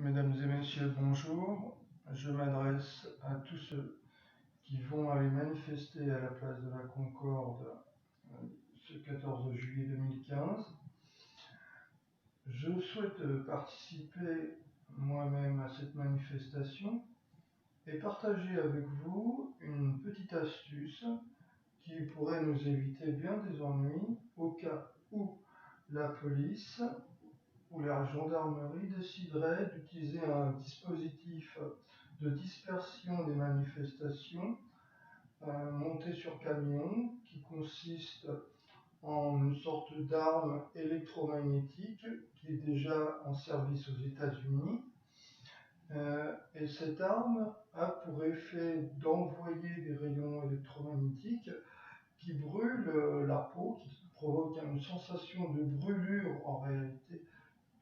Mesdames et messieurs, bonjour. Je m'adresse à tous ceux qui vont aller manifester à la place de la Concorde ce 14 juillet 2015. Je souhaite participer moi-même à cette manifestation et partager avec vous une petite astuce qui pourrait nous éviter bien des ennuis au cas où la police où la gendarmerie déciderait d'utiliser un dispositif de dispersion des manifestations monté sur camion qui consiste en une sorte d'arme électromagnétique qui est déjà en service aux États-Unis. Et cette arme a pour effet d'envoyer des rayons électromagnétiques qui brûlent la peau, qui provoquent une sensation de brûlure en réalité,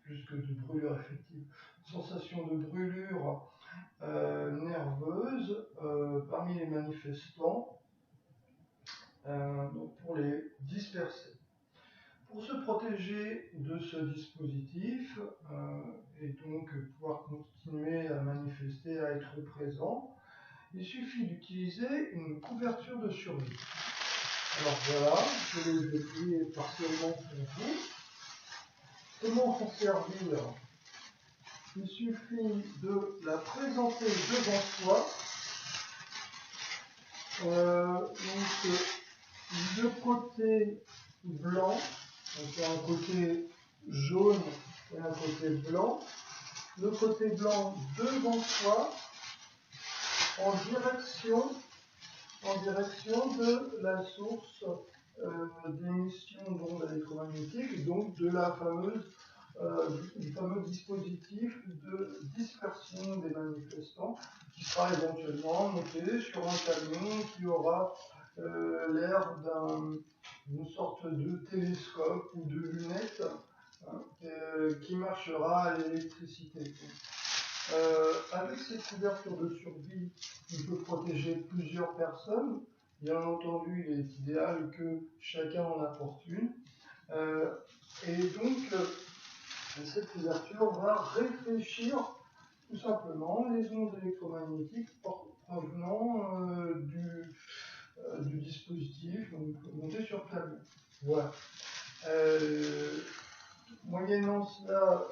plus que de brûlure effective, sensation de brûlure nerveuse parmi les manifestants donc pour les disperser. Pour se protéger de ce dispositif et donc pouvoir continuer à manifester, à être présent, il suffit d'utiliser une couverture de survie. Alors voilà, je l'ai déplié partiellement pour vous. Comment s'en servir? Il suffit de la présenter devant soi. Donc, le côté blanc, donc un côté jaune et un côté blanc. Le côté blanc devant soi en direction de la source d'émission d'ondes électromagnétiques, donc de la du fameux dispositif de dispersion des manifestants qui sera éventuellement monté sur un camion qui aura l'air d'une sorte de télescope ou de lunette qui marchera à l'électricité. Avec cette couverture de survie, on peut protéger plusieurs personnes. Bien entendu, il est idéal que chacun en apporte une. Et donc, cette couverture va réfléchir tout simplement les ondes électromagnétiques provenant du dispositif donc, monté sur camion. Voilà. Moyennant cela,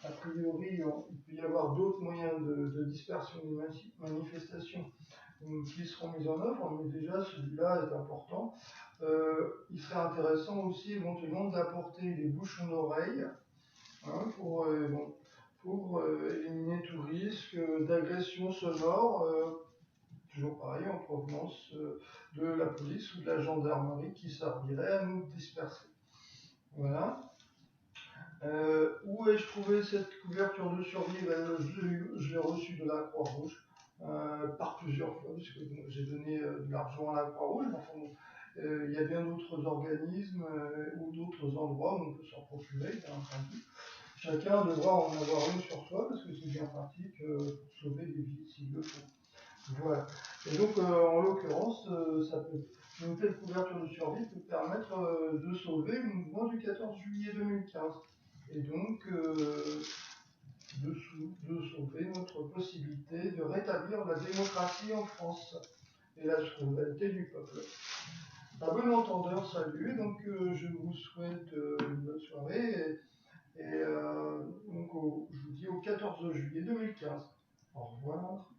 a priori, il peut y avoir d'autres moyens de dispersion des manifestations qui seront mis en œuvre, mais déjà celui-là est important. Il serait intéressant aussi éventuellement d'apporter des bouchons d'oreilles hein, pour éliminer tout risque d'agression sonore, toujours pareil en provenance de la police ou de la gendarmerie qui servirait à nous disperser. Voilà. Où ai-je trouvé cette couverture de survie? Je l'ai reçue de la Croix-Rouge par plusieurs fois, parce que bon, j'ai donné de l'argent à la Croix-Rouge. Enfin, bon, il y a bien d'autres organismes ou d'autres endroits où on peut s'en procurer, bien entendu. Chacun devra en avoir une sur soi, parce que c'est bien pratique pour sauver des vies s'il le faut. Voilà. Et donc, en l'occurrence, une telle couverture de survie peut permettre de sauver le mouvement du 14 juillet 2015. Et donc, de sauver notre possibilité de rétablir la démocratie en France et la souveraineté du peuple. À bon entendeur, salut. Donc, je vous souhaite une bonne soirée et donc, je vous dis au 14 juillet 2015. Au revoir.